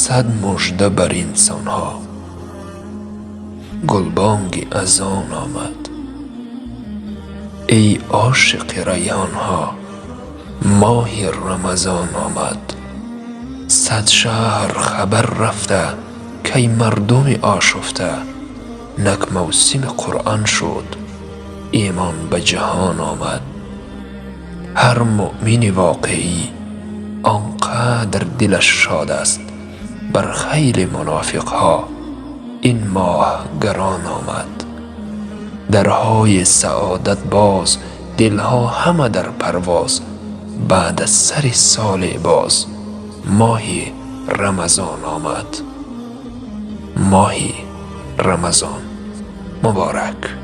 صد مژده بر انسان ها. گلبانگ اذان آمد. ای عاشق ریحان ها، ماه رمضان آمد. صد شهر خبر رفته کی مردم آشفته، نک موسم قرآن شد ایمان به جهان آمد. هر مؤمن واقعی آنقدر دلش شاد است، بر خیل منافق ها این ماه گران آمد. درهای سعادت باز، دلها همه در پرواز، بعد از سر سال باز ماه رمضان آمد. ماه رمضان مبارک.